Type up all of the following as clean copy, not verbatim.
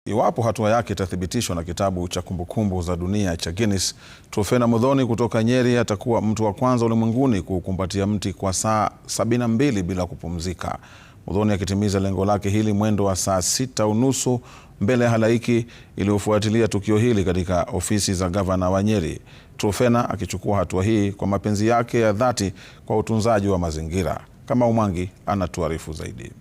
Iwapo hatua yake itathibitishwa na kitabu cha kumbukumbu za dunia cha Guinness, Truphena Muthoni kutoka Nyeri atakuwa mtu wa kwanza ulimwenguni kukumbatia mti kwa saa 72 bila kupumzika. Muthoni akitimiza lengo lake hili mwendo wa saa 6:30 mbele ya halaiki iliyofuatilia tukio hili katika ofisi za gavana wa Nyeri. Truphena akichukua hatua hii kwa mapenzi yake ya dhati kwa utunzaji wa mazingira. Kamau Mwangi anatuarifu zaidi.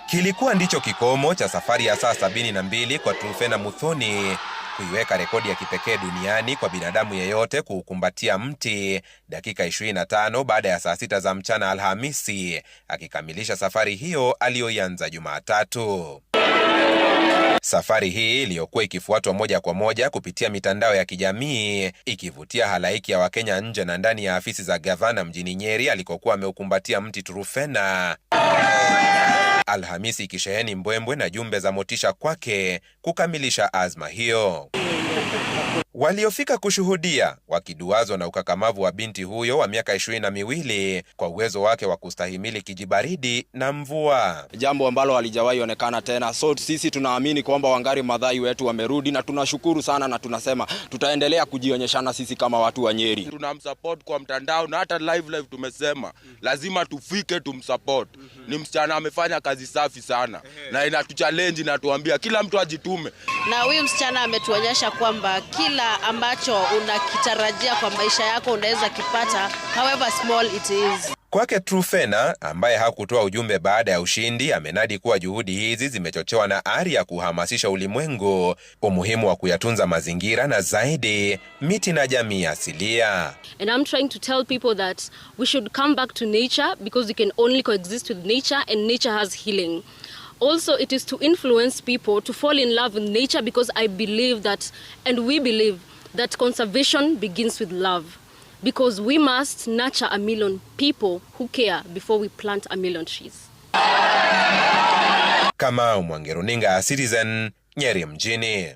Kilikuwa ndicho kikomo cha safari ya saa 72 kwa Truphena Muthoni kuiweka rekodi ya kipekee duniani kwa binadamu yeyote kuukumbatia mti dakika 25 baada ya saa 6 za mchana Alhamisi, akikamilisha safari hiyo aliyoianza Jumatatu. Safari hii iliyokuwa ikifuatwa moja kwa moja kupitia mitandao ya kijamii ikivutia halaiki ya Wakenya nje na ndani ya afisi za gavana mjini Nyeri alikokuwa ameukumbatia mti Truphena. Alhamisi ikisheheni mbwembwe na jumbe za motisha kwake kukamilisha azma hiyo. Waliofika kushuhudia wakiduazwa na ukakamavu wa binti huyo wa miaka 22 kwa uwezo wake wa kustahimili kijibaridi na mvua, jambo ambalo halijawahi onekana tena. So sisi tunaamini kwamba Wangari Maathai wetu wamerudi, na tunashukuru sana, na tunasema tutaendelea kujionyeshana sisi kama watu wa Nyeri. Tunamsupport kwa mtandao na hata live tumesema lazima tufike tumsupport. Ni msichana amefanya kazi safi sana na inatuchallenge na tuambia kila mtu ajitume. Na huyu msichana ametuonyesha kwamba kila ambacho unakitarajia kwa maisha yako unaweza kipata, however small it is. Kwake Truphena, ambaye hakutoa ujumbe baada ya ushindi, amenadi kuwa juhudi hizi zimechochewa na ari ya kuhamasisha ulimwengu umuhimu wa kuyatunza mazingira na zaidi miti na jamii asilia. And I'm trying to tell people that we should come back to nature because we can only coexist with nature and nature has healing. Also, it is to influence people to fall in love with nature because I believe that, and we believe that conservation begins with love. Because we must nurture 1 million people who care before we plant 1 million trees. Kamau Mwangi, runinga Citizen, Nyeri mjini.